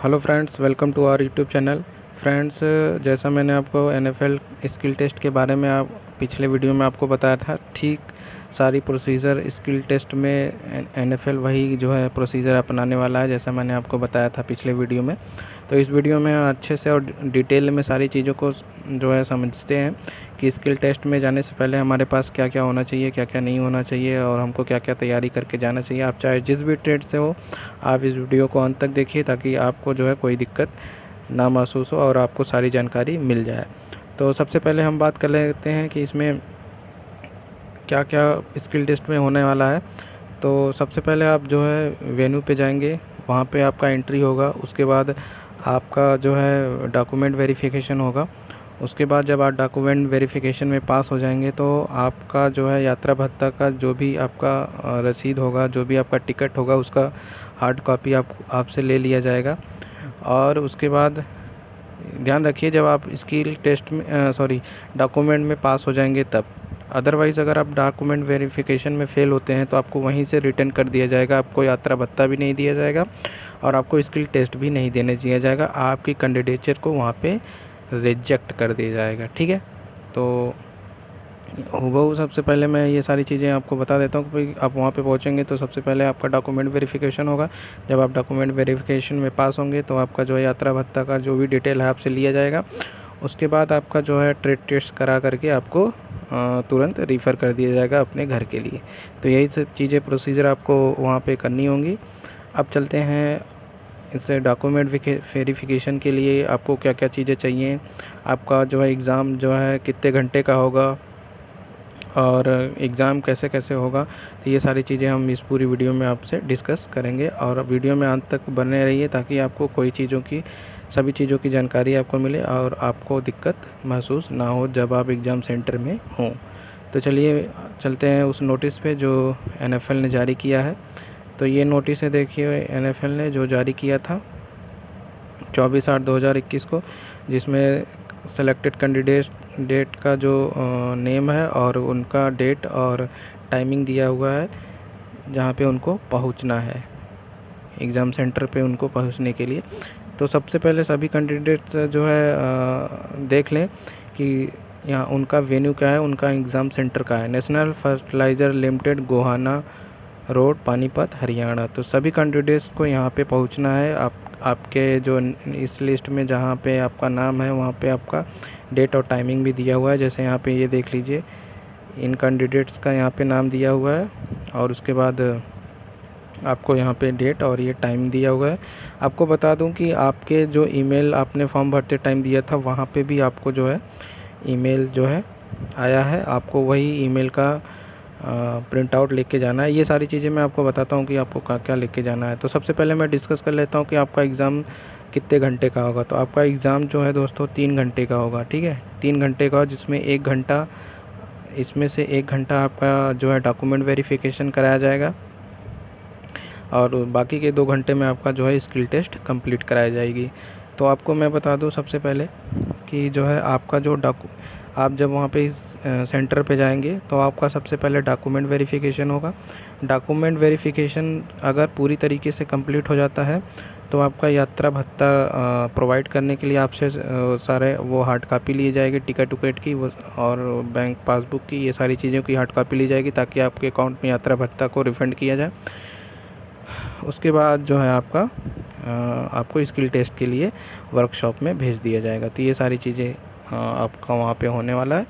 Hello friends, welcome to our YouTube channel. Friends, जैसा मैंने आपको एनएफएल स्किल टेस्ट के बारे में आप पिछले वीडियो में आपको बताया था, ठीक सारी प्रोसीजर स्किल टेस्ट में एनएफएल वही जो है प्रोसीजर अपनाने वाला है, जैसा मैंने आपको बताया था पिछले वीडियो में। तो इस वीडियो में अच्छे से और डिटेल में सारी चीज़ों को जो है समझते हैं कि स्किल टेस्ट में जाने से पहले हमारे पास क्या क्या होना चाहिए, क्या क्या नहीं होना चाहिए और हमको क्या क्या तैयारी करके जाना चाहिए। आप चाहे जिस भी ट्रेड से हो, आप इस वीडियो को अंत तक देखिए ताकि आपको जो है कोई दिक्कत ना महसूस हो और आपको सारी जानकारी मिल जाए। तो सबसे पहले हम बात कर लेते हैं कि इसमें क्या क्या स्किल टेस्ट में होने वाला है। तो सबसे पहले आप जो है वेन्यू पे जाएंगे, वहाँ पे आपका एंट्री होगा। उसके बाद आपका जो है डॉक्यूमेंट वेरिफिकेशन होगा। उसके बाद जब आप डॉक्यूमेंट वेरिफिकेशन में पास हो जाएंगे तो आपका जो है यात्रा भत्ता का जो भी आपका रसीद होगा, जो भी आपका टिकट होगा, उसका हार्ड कॉपी आपसे ले लिया जाएगा। और उसके बाद ध्यान रखिए, जब आप स्किल टेस्ट में डॉक्यूमेंट में पास हो जाएंगे तब। अदरवाइज़ अगर आप डॉक्यूमेंट वेरिफिकेशन में फ़ेल होते हैं तो आपको वहीं से रिटर्न कर दिया जाएगा, आपको यात्रा भत्ता भी नहीं दिया जाएगा और आपको स्किल टेस्ट भी नहीं देने दिया जाएगा। आपकी कैंडिडेचर को वहाँ पे रिजेक्ट कर दिया जाएगा। ठीक है, तो हूबहू सबसे पहले मैं ये सारी चीज़ें आपको बता देता हूँ कि आप वहाँ पे पहुँचेंगे तो सबसे पहले आपका डॉक्यूमेंट वेरिफिकेशन होगा। जब आप डॉक्यूमेंट वेरिफिकेशन में पास होंगे तो आपका जो है यात्रा भत्ता का जो भी डिटेल है आपसे लिया जाएगा। उसके बाद आपका जो है ट्रेड टेस्ट करा करके आपको तुरंत रिफ़र कर दिया जाएगा अपने घर के लिए। तो यही सब चीज़ें प्रोसीजर आपको वहाँ पे करनी होंगी। अब चलते हैं इससे डॉक्यूमेंट वेरिफिकेशन के लिए आपको क्या क्या चीज़ें चाहिए, आपका जो है एग्ज़ाम जो है कितने घंटे का होगा और एग्ज़ाम कैसे कैसे होगा। तो ये सारी चीज़ें हम इस पूरी वीडियो में आपसे डिस्कस करेंगे और वीडियो में अंत तक बने रहिए ताकि आपको सभी चीज़ों की जानकारी आपको मिले और आपको दिक्कत महसूस ना हो जब आप एग्ज़ाम सेंटर में हों। तो चलिए चलते हैं उस नोटिस पे जो एनएफएल ने जारी किया है। तो ये नोटिस है, देखिए एनएफएल ने जो जारी किया था 24/8/2021 को, जिसमें सेलेक्टेड कैंडिडेट डेट का जो नेम है और उनका डेट और टाइमिंग दिया हुआ है जहाँ पे उनको पहुँचना है एग्ज़ाम सेंटर पे उनको पहुँचने के लिए। तो सबसे पहले सभी कैंडिडेट जो है देख लें कि यहाँ उनका वेन्यू क्या है, उनका एग्ज़ाम सेंटर का है national fertiliser limited, Gohana road, Panipat, Haryana. तो सभी कैंडिडेट्स को यहाँ पे पहुँचना है। आपके जो इस लिस्ट में जहाँ पे आपका नाम है वहाँ पे आपका डेट और टाइमिंग भी दिया हुआ है। जैसे यहाँ पे ये देख लीजिए, इन कैंडिडेट्स का यहाँ पे नाम दिया हुआ है और उसके बाद आपको यहाँ पे डेट और ये टाइम दिया हुआ है। आपको बता दूँ कि आपके जो ईमेल आपने फॉर्म भरते टाइम दिया था वहाँ पे भी आपको जो है ईमेल जो है आया है, आपको वही ईमेल का प्रिंट आउट लेके जाना है। ये सारी चीज़ें मैं आपको बताता हूँ कि आपको क्या क्या लेके जाना है। तो सबसे पहले मैं डिस्कस कर लेता हूँ कि आपका एग्ज़ाम कितने घंटे का होगा। तो आपका एग्ज़ाम जो है दोस्तों 3 घंटे का होगा। ठीक है, 3 घंटे का, जिसमें 1 घंटा, इसमें से 1 घंटा आपका जो है डॉक्यूमेंट वेरिफिकेशन कराया जाएगा और बाकी के 2 घंटे में आपका जो है स्किल टेस्ट कंप्लीट कराई जाएगी। तो आपको मैं बता दूं सबसे पहले कि जो है आपका जो आप जब वहाँ पे इस सेंटर पे जाएंगे तो आपका सबसे पहले डॉक्यूमेंट वेरिफिकेशन होगा। डॉक्यूमेंट वेरिफिकेशन अगर पूरी तरीके से कंप्लीट हो जाता है तो आपका यात्रा भत्ता प्रोवाइड करने के लिए आपसे सारे वो हार्ड कापी ली जाएगी, टिकट उकट की और बैंक पासबुक की, ये सारी चीज़ों की हार्ड कापी ली जाएगी ताकि आपके अकाउंट में यात्रा भत्ता को रिफ़ंड किया जाए। उसके बाद जो है आपको स्किल टेस्ट के लिए वर्कशॉप में भेज दिया जाएगा। तो ये सारी चीज़ें आपका वहाँ पे होने वाला है।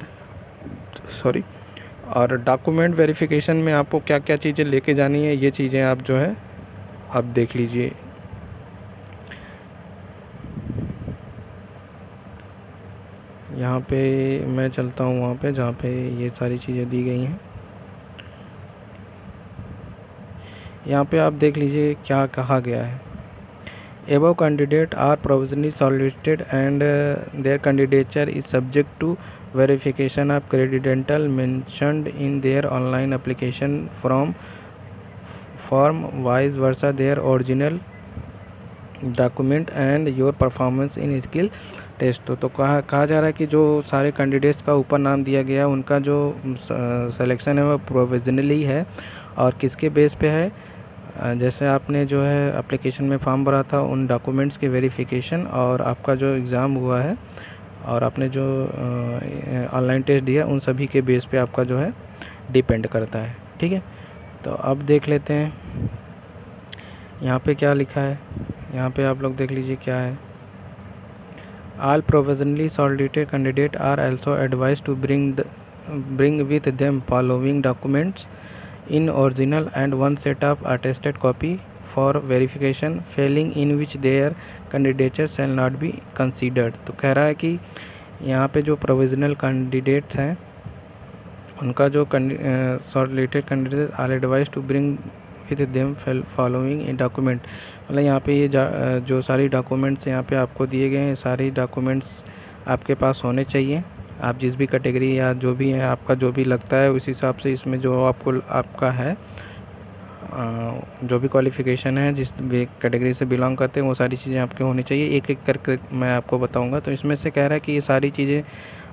सॉरी, और डॉक्यूमेंट वेरिफिकेशन में आपको क्या क्या चीज़ें लेके जानी है, ये चीज़ें आप जो है आप देख लीजिए। यहाँ पे मैं चलता हूँ वहाँ पे जहाँ पे ये सारी चीज़ें दी गई हैं। यहाँ पे आप देख लीजिए क्या कहा गया है। Above candidate are provisionally shortlisted and their candidature is subject to verification of credential mentioned in their online application form vice versa their original document and your performance in skill test. तो कहा जा रहा है कि जो सारे candidates का ऊपर नाम दिया गया उनका जो सिलेक्शन है वो प्रोविजनली है और किसके बेस पे है, जैसे आपने जो है एप्लीकेशन में फॉर्म भरा था उन डॉक्यूमेंट्स की वेरिफिकेशन और आपका जो एग्ज़ाम हुआ है और आपने जो ऑनलाइन टेस्ट दिया उन सभी के बेस पे आपका जो है डिपेंड करता है। ठीक है, तो अब देख लेते हैं यहाँ पे क्या लिखा है। यहाँ पे आप लोग देख लीजिए क्या है। All provisionally solicited candidates are also advised to bring with them following documents in original and one set of attested copy for verification, failing in which their candidature shall not be considered। तो कह रहा है कि यहाँ पे जो provisional candidates हैं उनका जो solicited candidate are advise to bring with them following document, मतलब यहाँ पे ये जो सारी डॉक्यूमेंट्स यहाँ पे आपको दिए गए हैं सारी डॉक्यूमेंट्स आपके पास होने चाहिए। आप जिस भी कैटेगरी या जो भी है आपका जो भी लगता है उस हिसाब से इसमें जो आपको आपका है जो भी क्वालिफ़िकेशन है जिस भी कैटेगरी से बिलोंग करते हैं वो सारी चीज़ें आपके होनी चाहिए। एक एक करके मैं आपको बताऊंगा। तो इसमें से कह रहा है कि ये सारी चीज़ें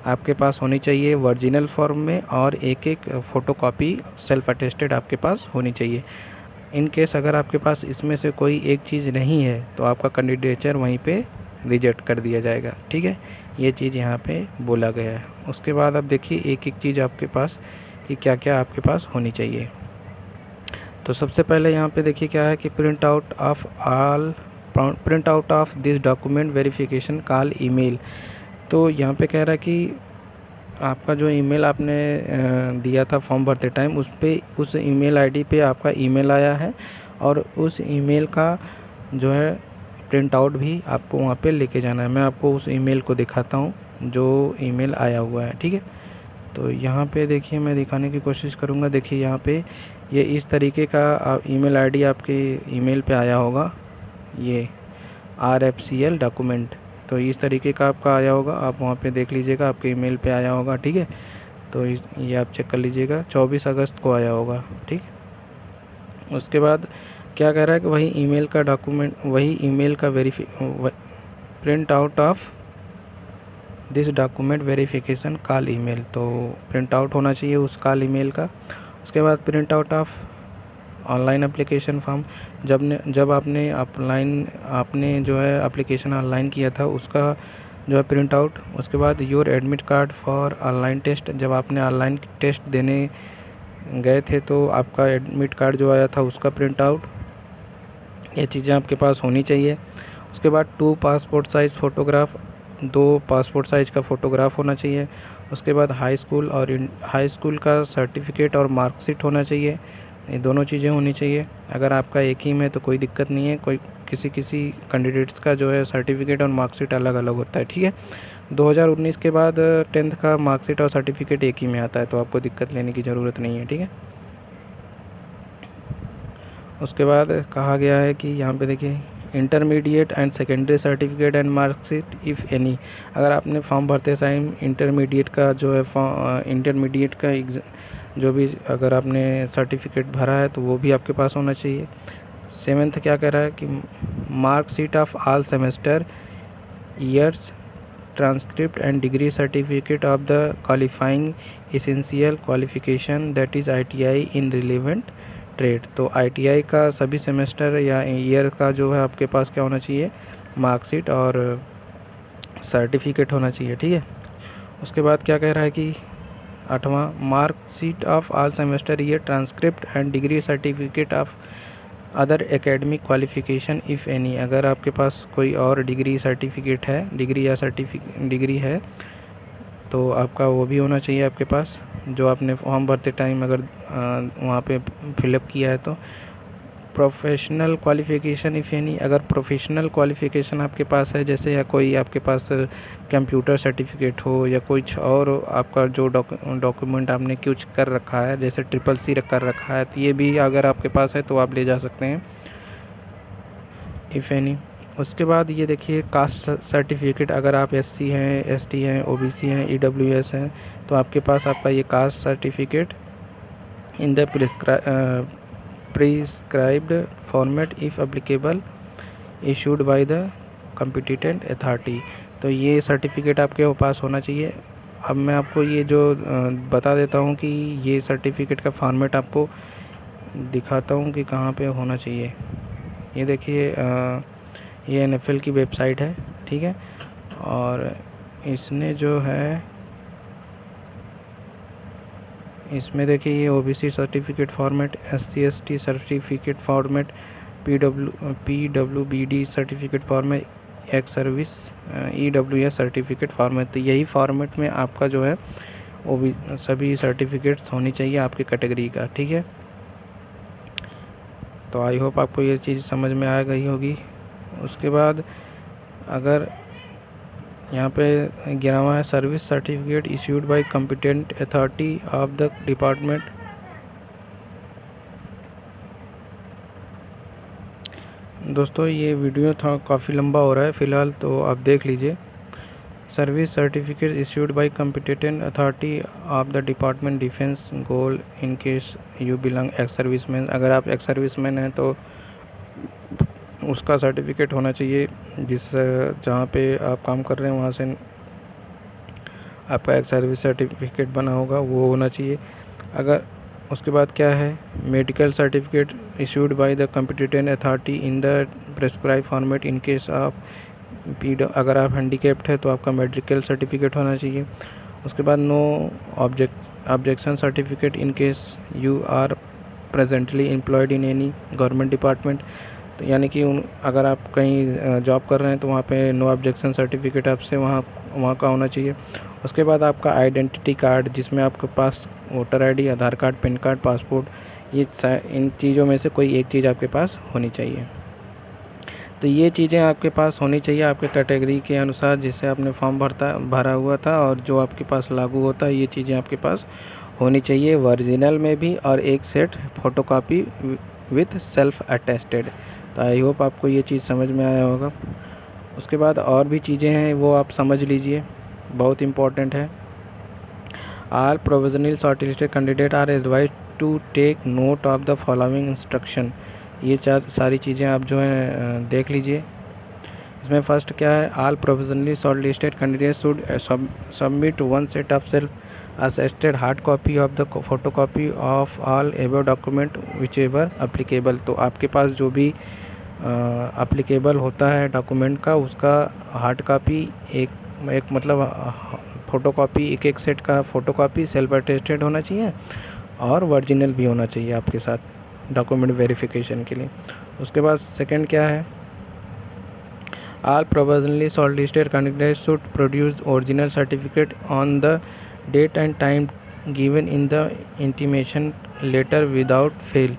आपके पास होनी चाहिए ओरिजिनल फॉर्म में और एक एक फ़ोटोकॉपी सेल्फ अटेस्टेड आपके पास होनी चाहिए। इन केस अगर आपके पास इसमें से कोई एक चीज़ नहीं है तो आपका कैंडिडेचर वहीं पे रिजेक्ट कर दिया जाएगा। ठीक है, ये चीज़ यहाँ पे बोला गया है। उसके बाद आप देखिए एक एक चीज़ आपके पास कि क्या क्या आपके पास होनी चाहिए। तो सबसे पहले यहाँ पे देखिए क्या है कि print out of this document verification call email. तो यहाँ पे कह रहा है कि आपका जो ईमेल आपने दिया था फॉर्म भरते टाइम उस ईमेल आईडी पे आपका ईमेल आया है और उस ईमेल का जो है प्रिंट आउट भी आपको वहाँ पे लेके जाना है। मैं आपको उस ईमेल को दिखाता हूँ जो ईमेल आया हुआ है। ठीक है, तो यहाँ पे देखिए मैं दिखाने की कोशिश करूँगा। देखिए यहाँ पे ये इस तरीके का ईमेल आईडी आपके ईमेल पे आया होगा, ये RFCL डॉक्यूमेंट। तो इस तरीके का आपका आया होगा, आप वहाँ पे देख लीजिएगा आपके ईमेल पे आया होगा। ठीक है, तो ये आप चेक कर लीजिएगा 24 अगस्त को आया होगा। ठीक, उसके बाद क्या कह रहा है कि वही ईमेल का डॉक्यूमेंट वही ईमेल का print out of this document verification call email. तो प्रिंट आउट होना चाहिए उस कॉल ईमेल का। उसके बाद print out of online application form, जब आपने जो है एप्लीकेशन ऑनलाइन किया था उसका जो है प्रिंट आउट। उसके बाद your admit card for online test, जब आपने ऑनलाइन टेस्ट देने गए थे तो आपका एडमिट कार्ड जो आया था उसका प्रिंट आउट। ये चीज़ें आपके पास होनी चाहिए। उसके बाद 2 passport size photograph, 2 passport size का फ़ोटोग्राफ होना चाहिए। उसके बाद हाई स्कूल का सर्टिफिकेट और मार्कशीट होना चाहिए। ये दोनों चीज़ें होनी चाहिए। अगर आपका एक ही में तो कोई दिक्कत नहीं है, कोई किसी कैंडिडेट्स का जो है सर्टिफिकेट और मार्कशीट अलग अलग होता है। ठीक है, 2019 के बाद 10th का मार्कशीट और सर्टिफिकेट एक ही में आता है, तो आपको दिक्कत लेने की ज़रूरत नहीं है। ठीक है, उसके बाद कहा गया है कि यहाँ पे देखिए intermediate and secondary certificate and marksheet if any. अगर आपने फॉर्म भरते टाइम इंटरमीडिएट का जो है इंटरमीडिएट का जो भी अगर आपने सर्टिफिकेट भरा है तो वो भी आपके पास होना चाहिए। 7th क्या कह रहा है कि marksheet of all semester years transcript and degree certificate of the qualifying essential qualification that is ITI in relevant trade. तो ITI का सभी सेमेस्टर या ईयर का जो है आपके पास क्या होना चाहिए, मार्कशीट और सर्टिफिकेट होना चाहिए। ठीक है, उसके बाद क्या कह रहा है कि 8वां marksheet of all semester year transcript and degree certificate of other academic qualification if any. अगर आपके पास कोई और डिग्री सर्टिफिकेट है, डिग्री है तो आपका वो भी होना चाहिए आपके पास, जो आपने फॉर्म भरते टाइम अगर वहाँ पे फिलअप किया है तो। प्रोफेशनल क्वालिफ़िकेशन इफ़ एनी, अगर प्रोफेशनल क्वालिफ़िकेशन आपके पास है जैसे या कोई आपके पास कंप्यूटर सर्टिफिकेट हो या कुछ और आपका जो डॉक्यूमेंट आपने कुछ कर रखा है जैसे CCC कर रखा है तो ये भी अगर आपके पास है तो आप ले जा सकते हैं इफ़ एनी। उसके बाद ये देखिए कास्ट सर्टिफिकेट, अगर आप SC हैं, ST हैं, OBC हैं, EWS हैं तो आपके पास आपका ये caste certificate in the prescribed format if applicable issued by the competent authority। तो ये सर्टिफिकेट आपके पास होना चाहिए। अब मैं आपको ये जो बता देता हूँ कि ये सर्टिफिकेट का फॉर्मेट आपको दिखाता हूँ कि कहाँ पे होना चाहिए। ये देखिए, ये NFL की वेबसाइट है, ठीक है। और इसने जो है, इसमें देखिए ये OBC certificate format, SC ST certificate format, PWBD certificate format, ex service, EWS certificate format. तो यही फॉर्मेट में आपका जो है वो भी सभी सर्टिफिकेट्स होनी चाहिए आपकी कैटेगरी का, ठीक है। तो आई होप आपको ये चीज़ समझ में आ गई होगी। उसके बाद अगर यहाँ पे 11वां है, service certificate issued by competent authority of the department. दोस्तों ये वीडियो था काफ़ी लंबा हो रहा है फ़िलहाल, तो आप देख लीजिए। Service certificate issued by competent authority of the department defence goal in case you belong ex serviceman. अगर आप एक्स सर्विसमैन हैं तो उसका सर्टिफिकेट होना चाहिए, जहाँ पे आप काम कर रहे हैं वहाँ से आपका एक सर्विस सर्टिफिकेट बना होगा, वो होना चाहिए। अगर उसके बाद क्या है, medical certificate issued by the competent authority in the prescribe format in case of अगर आप हैंडीकैप्ड है तो आपका मेडिकल सर्टिफिकेट होना चाहिए। उसके बाद no objection certificate in case you are presently employed in any government department. तो यानी कि अगर आप कहीं जॉब कर रहे हैं तो वहाँ पे नो ऑब्जेक्शन सर्टिफिकेट आपसे वहाँ का होना चाहिए। उसके बाद आपका आइडेंटिटी कार्ड, जिसमें आपके पास वोटर ID, आधार कार्ड, पैन कार्ड, पासपोर्ट, ये इन चीज़ों में से कोई एक चीज़ आपके पास होनी चाहिए। तो ये चीज़ें आपके पास होनी चाहिए आपके कैटेगरी के अनुसार, जिससे आपने फॉर्म भरा हुआ था और जो आपके पास लागू होता है, ये चीज़ें आपके पास होनी चाहिए ओरिजिनल में भी, और एक set photocopy with self attested. तो आई होप आपको ये चीज़ समझ में आया होगा। उसके बाद और भी चीज़ें हैं वो आप समझ लीजिए, बहुत इम्पोर्टेंट है। All provisional shortlisted candidate are advised to take note of the following instruction. ये सारी चीज़ें आप जो है देख लीजिए। इसमें फर्स्ट क्या है, all provisionally shortlisted candidate should submit one set of self attested hard copy of the photocopy of all above document which ever applicable. तो आपके पास जो भी अप्लीकेबल होता है डॉक्यूमेंट का, उसका हार्ड कॉपी एक मतलब फ़ोटोकॉपी, एक सेट का फ़ोटोकॉपी सेल्फ अटेस्टेड होना चाहिए और ओरिजिनल भी होना चाहिए आपके साथ डॉक्यूमेंट वेरिफिकेशन के लिए। उसके बाद सेकंड क्या है, all provisionally shortlisted candidate should produce original certificate on the date and time given in the intimation letter without fail.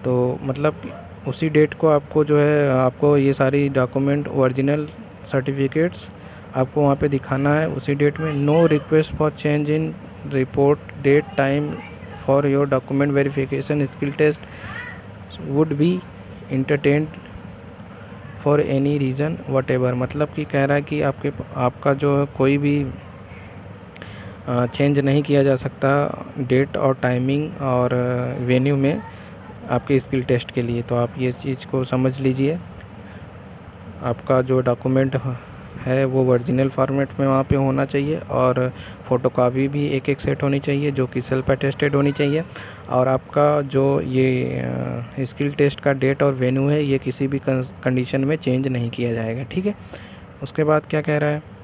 तो मतलब उसी डेट को आपको जो है, आपको ये सारी डॉक्यूमेंट ओरिजिनल सर्टिफिकेट्स आपको वहाँ पे दिखाना है उसी डेट में। No request for change in report date time for your document verification skill test would be entertained for any reason whatever. मतलब कि कह रहा है कि आपका जो कोई भी चेंज नहीं किया जा सकता डेट और टाइमिंग और वेन्यू में आपके स्किल टेस्ट के लिए। तो आप ये चीज़ को समझ लीजिए, आपका जो डॉक्यूमेंट है वो ओरिजिनल फॉर्मेट में वहाँ पे होना चाहिए, और फ़ोटोकॉपी भी एक सेट होनी चाहिए जो कि सेल्फ अटेस्टेड होनी चाहिए। और आपका जो ये स्किल टेस्ट का डेट और वेन्यू है, ये किसी भी कंडीशन में चेंज नहीं किया जाएगा, ठीक है। उसके बाद क्या कह रहा है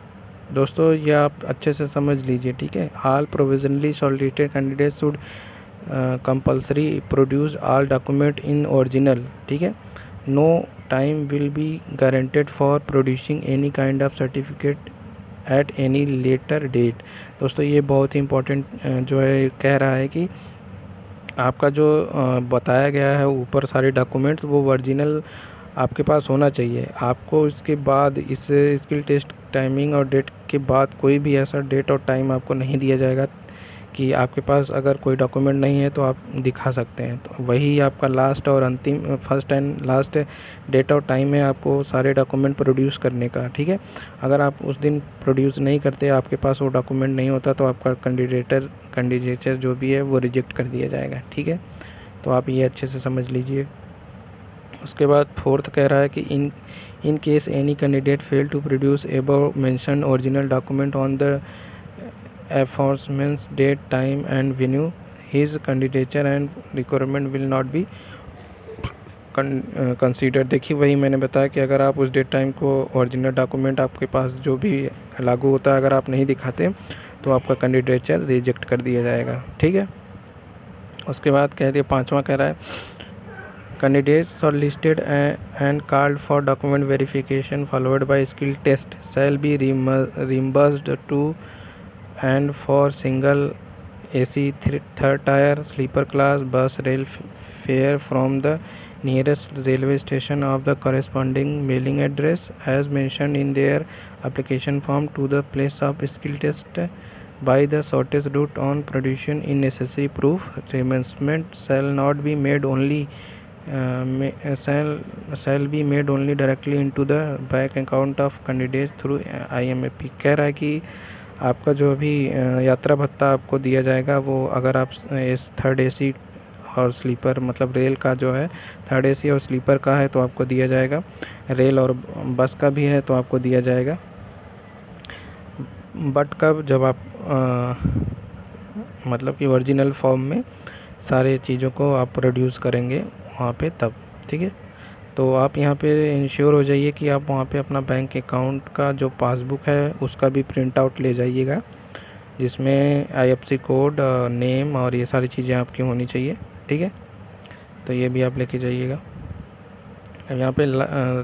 दोस्तों, ये आप अच्छे से समझ लीजिए, ठीक है। All provisionally shortlisted candidate should compulsory produce all document in original, ठीक है। No time will be guaranteed for producing any kind of certificate at any later date. दोस्तों ये बहुत ही इम्पोर्टेंट जो है कह रहा है कि आपका जो बताया गया है ऊपर सारे डॉक्यूमेंट्स, वो ओरिजिनल आपके पास होना चाहिए। आपको इसके बाद इस स्किल टेस्ट टाइमिंग और डेट के बाद कोई भी ऐसा डेट और टाइम आपको नहीं दिया जाएगा कि आपके पास अगर कोई डॉक्यूमेंट नहीं है तो आप दिखा सकते हैं। तो वही आपका लास्ट और अंतिम, फर्स्ट एंड लास्ट डेट और टाइम है आपको सारे डॉक्यूमेंट प्रोड्यूस करने का, ठीक है। अगर आप उस दिन प्रोड्यूस नहीं करते, आपके पास वो डॉक्यूमेंट नहीं होता, तो आपका कैंडिडेचर जो भी है वो रिजेक्ट कर दिया जाएगा, ठीक है। तो आप ये अच्छे से समझ लीजिए। उसके बाद फोर्थ कह रहा है कि in case any candidate fail to produce above mention original document on the aforesaid date time and venue, his candidature and requirement will not be consider. देखिए वही मैंने बताया कि अगर आप उस डेट टाइम को ओरिजिनल डॉक्यूमेंट आपके पास जो भी लागू होता है अगर आप नहीं दिखाते तो आपका कैंडिडेचर रिजेक्ट कर दिया जाएगा। ठीक है, उसके बाद कह दिया पाँचवा कह रहा है candidates shortlisted and called for document verification followed by skill test shall be reimbursed to and for single AC third tier sleeper class bus rail fare from the nearest railway station of the corresponding mailing address as mentioned in their application form to the place of skill test by the shortest route on production in necessary proof. Reimbursement shall not be made only shall be made only directly into the bank account of candidates through IMAP। कह रहा है कि आपका जो अभी यात्रा भत्ता आपको दिया जाएगा वो अगर आप इस थर्ड एसी और स्लीपर मतलब रेल का जो है थर्ड एसी और स्लीपर का है तो आपको दिया जाएगा, रेल और बस का भी है तो आपको दिया जाएगा। बट कब, जब आप मतलब कि ओरिजिनल फॉर्म में सारे चीज़ों को आप प्रोड्यूस करेंगे वहाँ पे तब। ठीक है, तो आप यहाँ पे इंश्योर हो जाइए कि आप वहाँ पे अपना बैंक अकाउंट का जो पासबुक है उसका भी प्रिंट आउट ले जाइएगा जिसमें IFSC कोड, नेम और ये सारी चीज़ें आपकी होनी चाहिए। ठीक है, तो ये भी आप लेके जाइएगा। यहाँ पे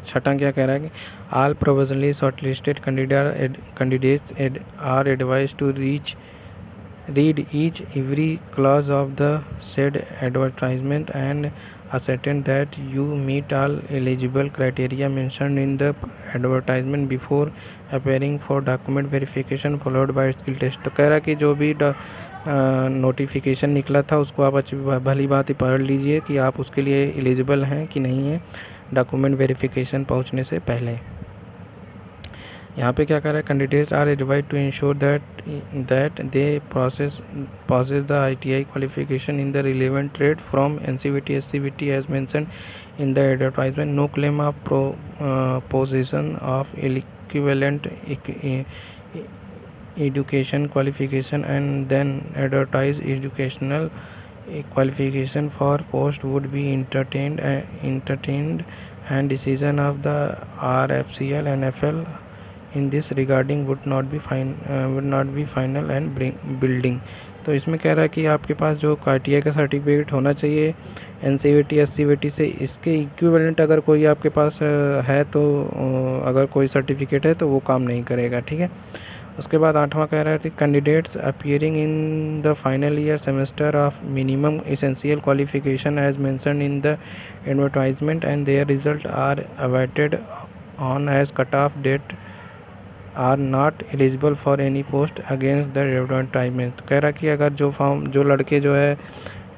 छठा क्या कह रहा है कि all provisionally shortlisted candidates are advise to read each every clause of the said advertisement and ascertain that you meet all eligible criteria mentioned in the advertisement before appearing for document verification followed by skill test। तो कह रहा कि जो भी notification निकला था उसको आप अच्छी भली बात ही पढ़ लीजिए कि आप उसके लिए एलिजिबल हैं कि नहीं है डॉक्यूमेंट वेरिफिकेशन पहुंचने से पहले। यहाँ पे क्या कर रहा है, candidates are advise to ensure that they process the ITI qualification in the relevant trade from NCVT SCVT as mention in the advertisement. No claim of position of equivalent education qualification and then advertise educational qualification for post would be entertained and decision of the RFCL NFL in this regarding would not be final and building। तो इसमें कह रहा है कि आपके पास जो ITI का सर्टिफिकेट होना चाहिए NCVT SCVT से इसके इक्विवेलेंट अगर कोई आपके पास है तो अगर कोई सर्टिफिकेट है तो वो काम नहीं करेगा। ठीक है, उसके बाद आठवां कह रहा है कि candidates appearing in the final year semester of minimum essential qualification as mention in the advertisement and their result are awaited on as cut off date are not eligible for any post against the advertisement. कह रहा कि अगर जो लड़के जो है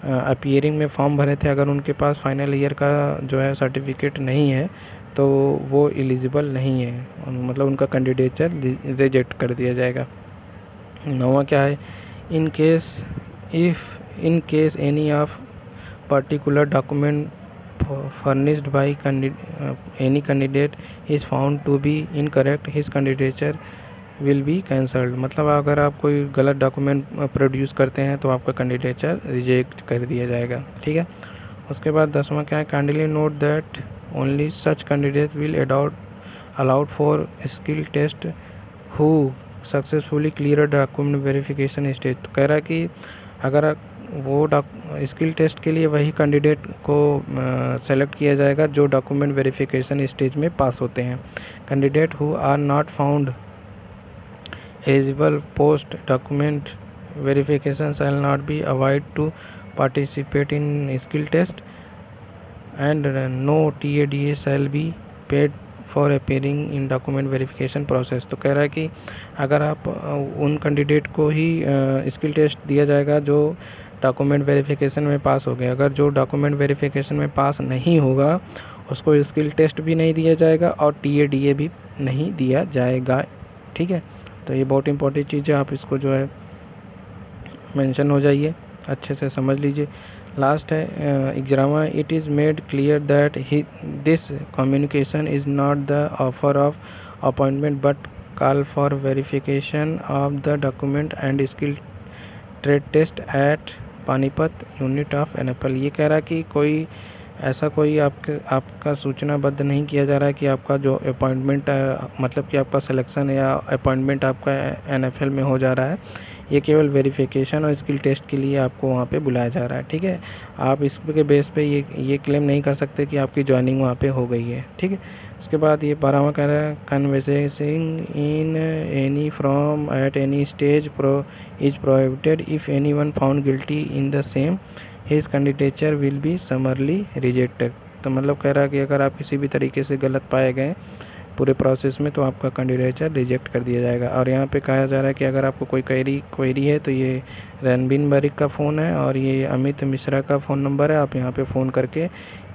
appearing में form भरे थे अगर उनके पास फाइनल ईयर का जो है सर्टिफिकेट नहीं है तो वो एलिजिबल नहीं है, मतलब उनका कैंडिडेचर रिजेक्ट कर दिया जाएगा। नौवां क्या है, इन case any of particular document furnished by any candidate is found to be incorrect his candidature will be cancelled। मतलब अगर आप कोई गलत डॉक्यूमेंट प्रोड्यूस करते हैं तो आपका कैंडिडेचर रिजेक्ट कर दिया जाएगा। ठीक है, उसके बाद 10वां क्या है, kindly note that only such candidate will allowed for skill test who successfully clear document verification stage. तो कह रहा है कि अगर वो स्किल टेस्ट के लिए वही कैंडिडेट को सेलेक्ट किया जाएगा जो डॉक्यूमेंट वेरिफिकेशन स्टेज में पास होते हैं। Candidate who are not found eligible post document verification shall not be avoid to participate in skill test and no TADA shall be paid for appearing in document verification process. तो कह रहा है कि अगर आप उन कैंडिडेट को ही skill test दिया जाएगा जो डॉक्यूमेंट वेरिफिकेशन में पास हो गए, अगर जो डॉक्यूमेंट वेरिफिकेशन में पास नहीं होगा उसको स्किल टेस्ट भी नहीं दिया जाएगा और TADA भी नहीं दिया जाएगा। ठीक है, तो ये बहुत इंपॉर्टेंट चीज़ है, आप इसको जो है मेंशन हो जाइए, अच्छे से समझ लीजिए। लास्ट है एग्जामा, it is made clear that this communication is not the offer of appointment but call for verification of the document and skill trade test at Panipat unit of NFL। ये कह रहा है कि कोई ऐसा कोई आपका सूचनाबद्ध नहीं किया जा रहा है कि आपका जो अपॉइंटमेंट मतलब कि आपका सिलेक्शन या अपॉइंटमेंट आपका NFL में हो जा रहा है। ये केवल वेरिफिकेशन और स्किल टेस्ट के लिए आपको वहाँ पे बुलाया जा रहा है, ठीक है। आप इसके बेस पे ये क्लेम नहीं कर सकते कि आपकी ज्वाइनिंग वहाँ पे हो गई है, ठीक है। उसके बाद ये 12वां कह रहा है, canvassing in any from at any stage is prohibited if any one found guilty in the same his candidature will be summarily rejected. तो मतलब कह रहा है कि अगर आप किसी भी तरीके से गलत पाए गए पूरे प्रोसेस में तो आपका कैंडिडेचर रिजेक्ट कर दिया जाएगा। और यहाँ पे कहा जा रहा है कि अगर आपको कोई क्वेरी है तो ये रणबीर बारिक का फ़ोन है और ये अमित मिश्रा का फ़ोन नंबर है। आप यहाँ पे फ़ोन करके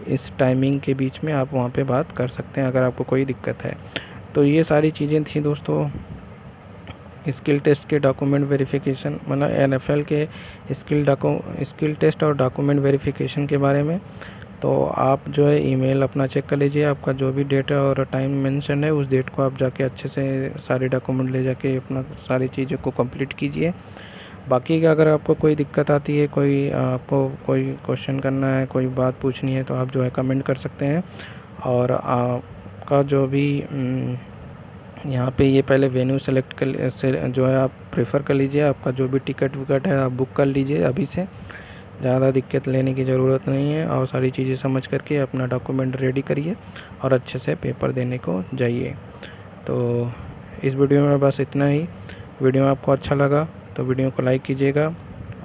इस टाइमिंग के बीच में आप वहाँ पे बात कर सकते हैं अगर आपको कोई दिक्कत है। तो ये सारी चीज़ें थी दोस्तों स्किल टेस्ट के डॉक्यूमेंट वेरिफिकेशन, मतलब NFL के स्किल टेस्ट और डॉक्यूमेंट वेरिफिकेशन के बारे में। तो आप जो है ईमेल अपना चेक कर लीजिए, आपका जो भी डेट और टाइम मेंशन है उस डेट को आप जाके अच्छे से सारे डॉक्यूमेंट ले जाके अपना सारी चीज़ों को कंप्लीट कीजिए। बाकी का अगर आपको कोई दिक्कत आती है, आपको कोई क्वेश्चन करना है, कोई बात पूछनी है तो आप जो है कमेंट कर सकते हैं। और आपका जो भी यहाँ पे ये पहले वेन्यू सेलेक्ट कर से जो है आप प्रेफर कर लीजिए। आपका जो भी टिकट विकट है आप बुक कर लीजिए अभी से, ज़्यादा दिक्कत लेने की ज़रूरत नहीं है। और सारी चीज़ें समझ करके अपना डॉक्यूमेंट रेडी करिए और अच्छे से पेपर देने को जाइए। तो इस वीडियो में बस इतना ही। वीडियो आपको अच्छा लगा तो वीडियो को लाइक कीजिएगा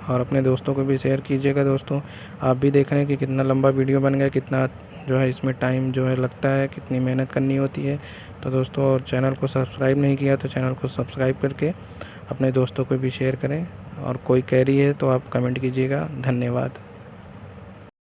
और अपने दोस्तों को भी शेयर कीजिएगा। दोस्तों आप भी देख रहे हैं कि कितना लंबा वीडियो बन गया, कितना जो है इसमें टाइम जो है लगता है, कितनी मेहनत करनी होती है। तो दोस्तों और चैनल को सब्सक्राइब नहीं किया तो चैनल को सब्सक्राइब करके अपने दोस्तों को भी शेयर करें। और कोई क्वेरी है तो आप कमेंट कीजिएगा। धन्यवाद।